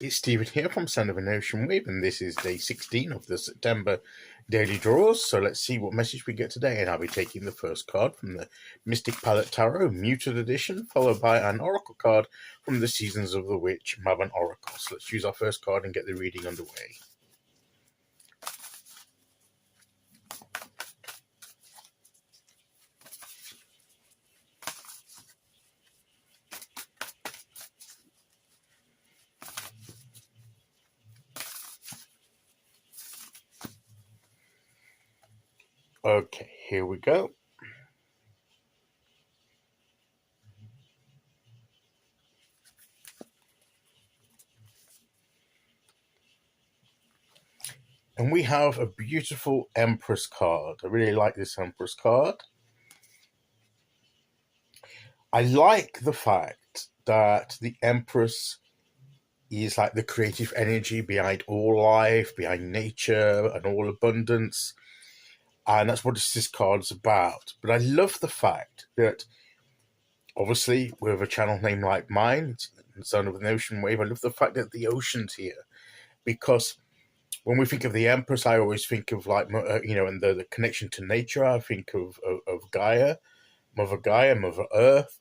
It's Stephen here from Sound of an Ocean Wave, and this is day 16 of the September daily draws. So let's see what message we get today. And I'll be taking the first card from the Mystic Palette Tarot, Muted Edition, followed by an Oracle card from the Seasons of the Witch, Mabon Oracle. So let's use our first card and get the reading underway. Okay, here we go. And we have a beautiful Empress card. I really like this Empress card. I like the fact that the Empress is like the creative energy behind all life, behind nature and all abundance. And that's what this card's about. But I love the fact that, obviously, with a channel name like mine, Son of an Ocean Wave, I love the fact that the ocean's here. Because when we think of the Empress, I always think of, like, and the connection to nature. I think of Gaia, Mother Earth.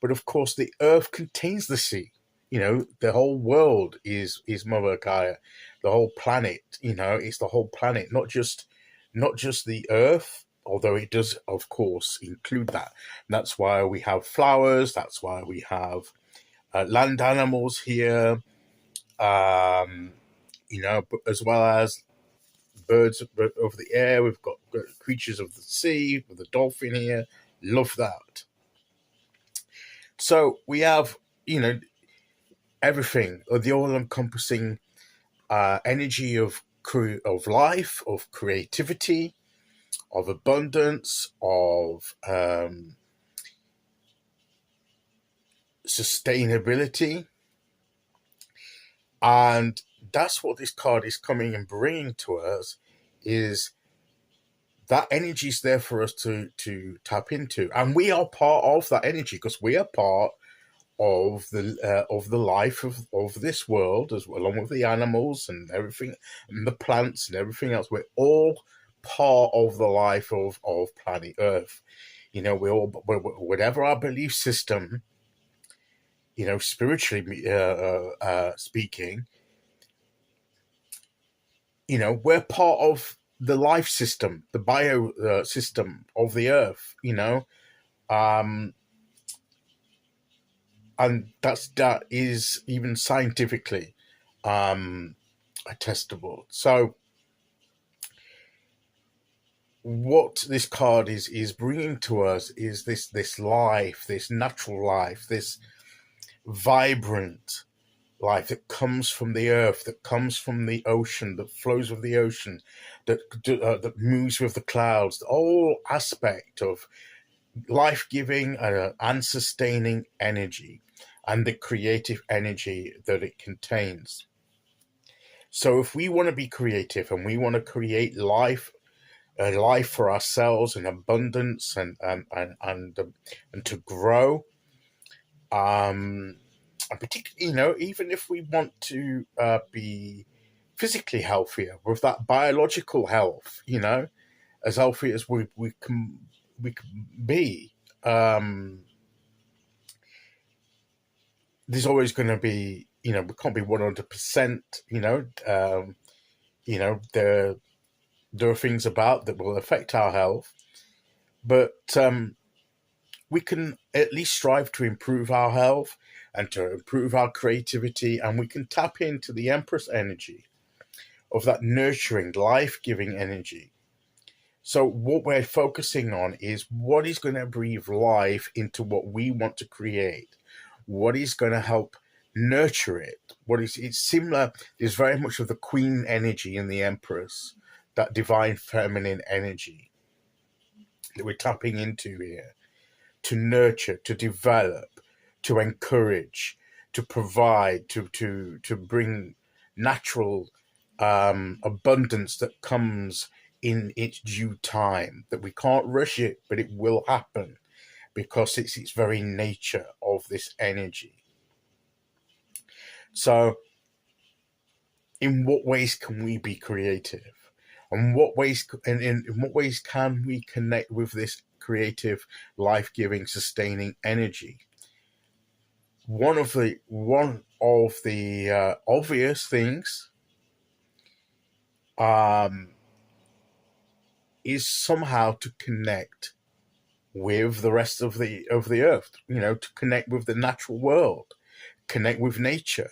But, of course, the Earth contains the sea. The whole world is Mother Gaia. The whole planet, it's the whole planet, not just the Earth, although it does, of course, include that. And that's why we have flowers. That's why we have land animals here, as well as birds of the air. We've got creatures of the sea, with the dolphin here. Love that. So we have, everything, the all-encompassing energy of life, of creativity, of abundance, of sustainability. And that's what this card is coming and bringing to us, is that energy is there for us to tap into. And we are part of that energy, because we are part of the life of this world, as well, along with the animals and everything, and the plants and everything else. We're all part of the life of planet Earth. We all, whatever our belief system, spiritually speaking, we're part of the life system, the bio system of the Earth. And that is even scientifically attestable. So what this card is bringing to us is this life, this natural life, this vibrant life that comes from the Earth, that comes from the ocean, that flows with the ocean, that moves with the clouds. The whole aspect of life-giving and sustaining energy, and the creative energy that it contains. So if we want to be creative and we want to create life for ourselves in abundance and to grow, and particularly, even if we want to be physically healthier, with that biological health, as healthy as we can be, there's always going to be, we can't be 100%, there are things about that will affect our health, but we can at least strive to improve our health and to improve our creativity, and we can tap into the Empress energy of that nurturing, life-giving energy. So what we're focusing on is what is going to breathe life into what we want to create, what is going to help nurture it. It's similar. There's very much of the Queen energy in the Empress, that divine feminine energy that we're tapping into here, to nurture, to develop, to encourage, to provide, to bring natural abundance that comes in its due time, that we can't rush it, but it will happen, because it's its very nature of this energy. So in what ways can we be creative? And what ways and in what ways can we connect with this creative, life-giving, sustaining energy? One of the obvious things um, is somehow to connect with the rest of the earth. To connect with the natural world, connect with nature.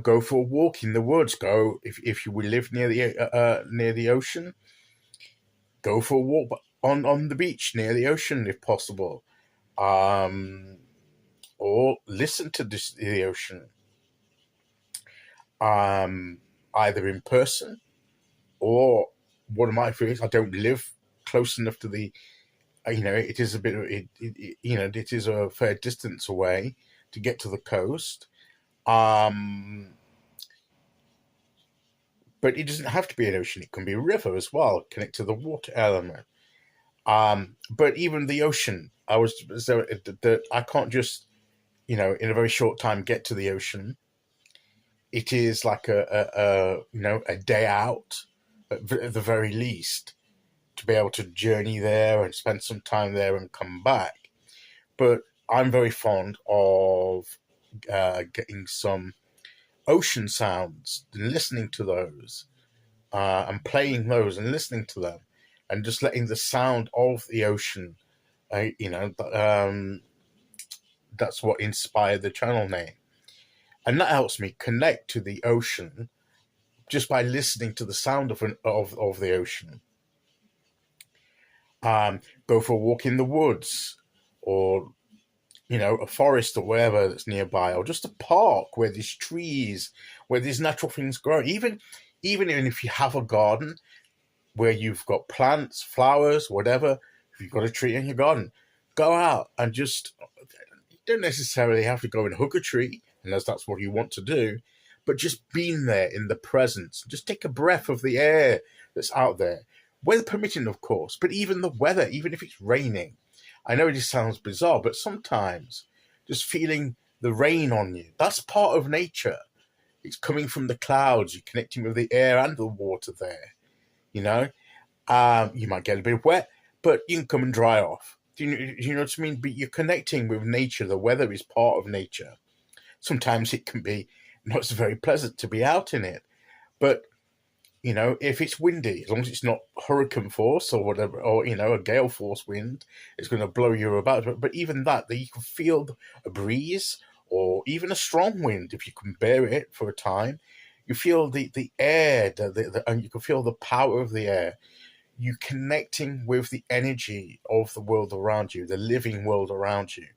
Go for a walk in the woods. Go if you will live near the ocean. Go for a walk on the beach near the ocean if possible, um, or listen to the ocean, um, either in person or one of my fears. I don't live close enough to the. It is a bit. It is a fair distance away to get to the coast. Um, but it doesn't have to be an ocean. It can be a river as well. Connect to the water element. But even the ocean, I can't just in a very short time get to the ocean. It is like a day out at the very least to be able to journey there and spend some time there and come back. But I'm very fond of getting some ocean sounds and listening to those, and playing those and listening to them, and just letting the sound of the ocean. Uh, you know, that's what inspired the channel name, and that helps me connect to the ocean just by listening to the sound of the ocean. Go for a walk in the woods, or a forest or wherever that's nearby, or just a park where there's trees, where there's natural things growing. Even if you have a garden where you've got plants, flowers, whatever, if you've got a tree in your garden, go out and just, you don't necessarily have to go and hook a tree unless that's what you want to do, but just being there in the presence, just take a breath of the air that's out there, weather permitting, of course, but even the weather, even if it's raining. I know it just sounds bizarre, but sometimes just feeling the rain on you, that's part of nature. It's coming from the clouds, you're connecting with the air and the water there, you know? You might get a bit wet, but you can come and dry off. Do you know what I mean? But you're connecting with nature. The weather is part of nature. Sometimes it can be not so very pleasant to be out in it, but if it's windy, as long as it's not hurricane force or whatever, or a gale force wind, it's going to blow you about. But even that you can feel a breeze or even a strong wind if you can bear it for a time. You feel the air, and you can feel the power of the air. You connecting with the energy of the world around you, the living world around you,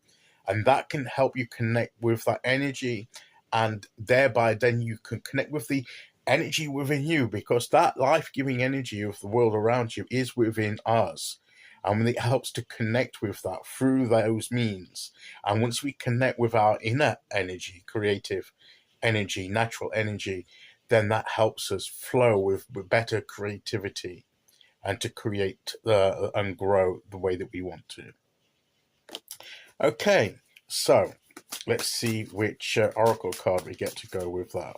and that can help you connect with that energy, and thereby then you can connect with the energy within you, because that life-giving energy of the world around you is within us, and it helps to connect with that through those means. And once we connect with our inner energy, creative energy, natural energy, then that helps us flow with better creativity and to create and grow the way that we want to. Okay, so let's see which oracle card we get to go with that.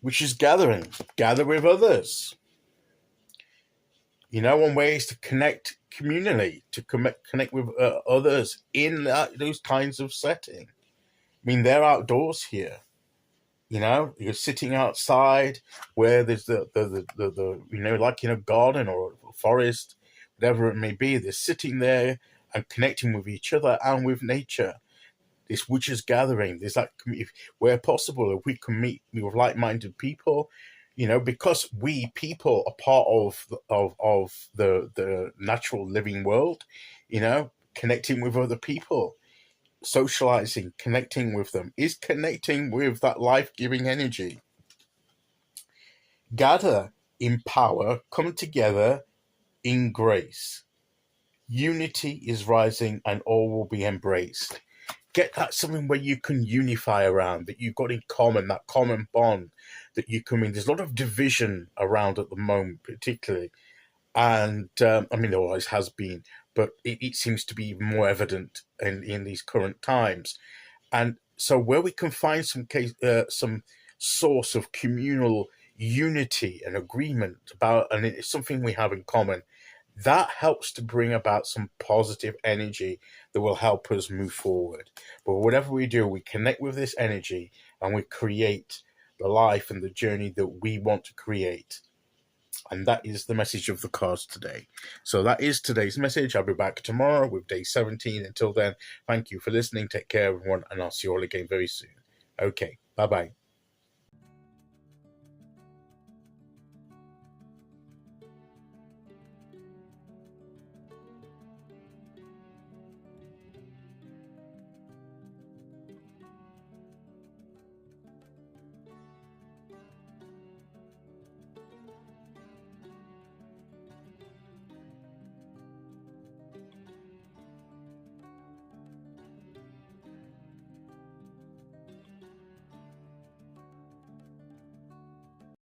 Which is gathering. Gather with others. One way is to connect communally, to connect with others in those kinds of setting. I mean, they're outdoors here. You're sitting outside where there's the like in a garden or a forest, whatever it may be. They're sitting there and connecting with each other and with nature. This witches gathering. There's like, where possible, if we can meet with like-minded people, because we people are part of the natural living world, connecting with other people, socializing, connecting with them is connecting with that life-giving energy. Gather in power, come together in grace. Unity is rising and all will be embraced. Get that something where you can unify around, that you've got in common, that common bond that you can mean. There's a lot of division around at the moment, particularly. And there always has been, but it seems to be even more evident in these current times. And so, where we can find some source of communal unity and agreement about, and it's something we have in common, that helps to bring about some positive energy that will help us move forward. But whatever we do, we connect with this energy and we create the life and the journey that we want to create. And that is the message of the cards today. So that is today's message. I'll be back tomorrow with day 17. Until then, thank you for listening. Take care, everyone, and I'll see you all again very soon. Okay, bye bye.